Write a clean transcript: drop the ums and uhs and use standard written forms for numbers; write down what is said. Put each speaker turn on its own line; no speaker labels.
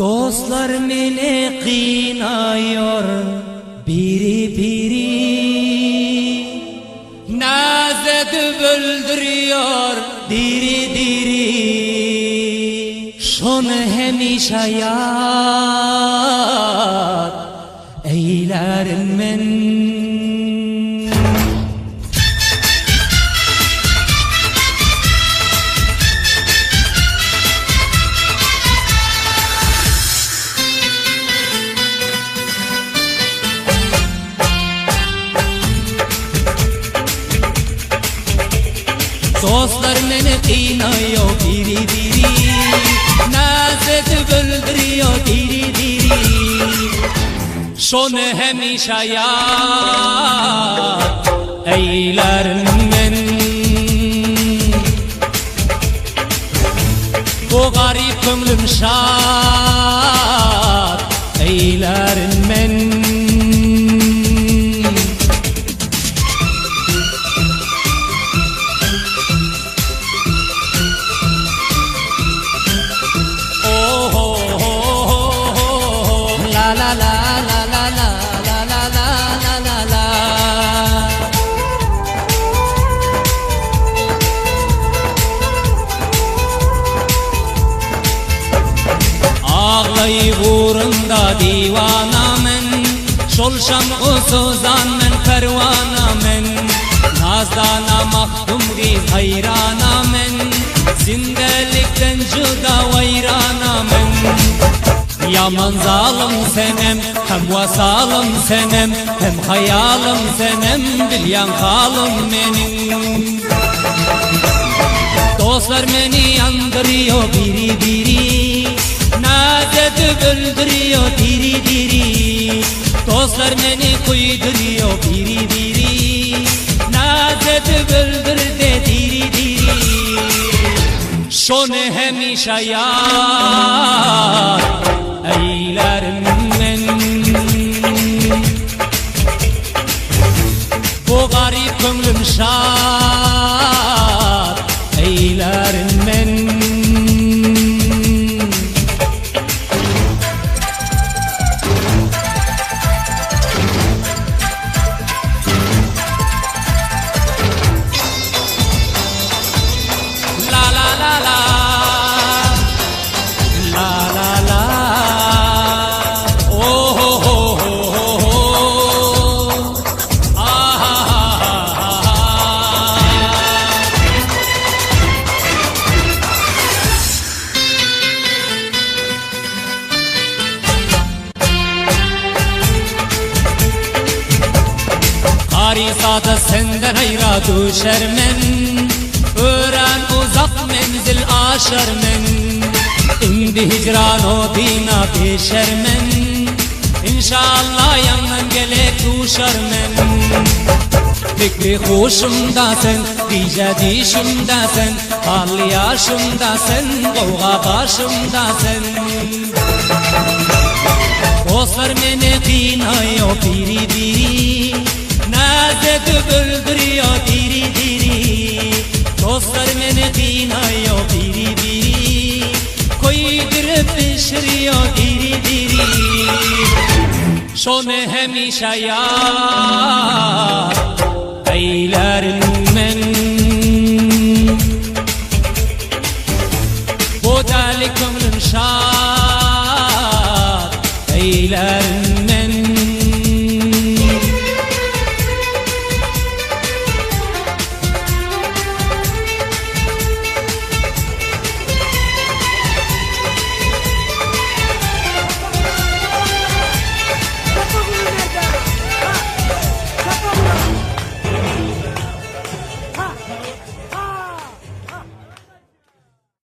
Dostlar beni kınıyor biri biri, naz edip öldürüyor diri diri. Şunu hemişe yad eylerim ben. Dostlar beni kınıyor biri biri, naz edip öldürüyor diri diri. Şunu hemişe yad eylerim ben. Bu garip gönlüm şad eylerim ben. Ağlayıp uğrunda divanamen, şol şam-ı suzanmen pervanamen. Nazdana mahdum giz hayranamen, zindelikten cüda vayranamen. Yaman zalim senem, hem vasalım senem, hem hayalım senem, bilyan kalım benim. Dostlar beni yandırıyor biri biri, naz edip öldürüyor diri diri. Dostlar beni kuyduruyor biri biri, naz edip öldür de diri diri. Şunu hemişe yad eylerim ben. Bu garip gönlüm şad eylerim ben. Harisada senden hayra düşer men, öğren uzak menzil aşar men. İndi hicran o dina beşer men, İnşallah yandan gelek düşer men. Fikri hoşumda sen, dice dişimde sen, halli yaşımda sen, kavga başımda sen. Dostlar beni kınıyor biri biri, naz edip öldürüyor diri diri. Dostlar beni kınıyor biri biri, koydurup pişiriyor diri diri. Şunu hemişe yad eylerim ben. Bu deli gönlüm şad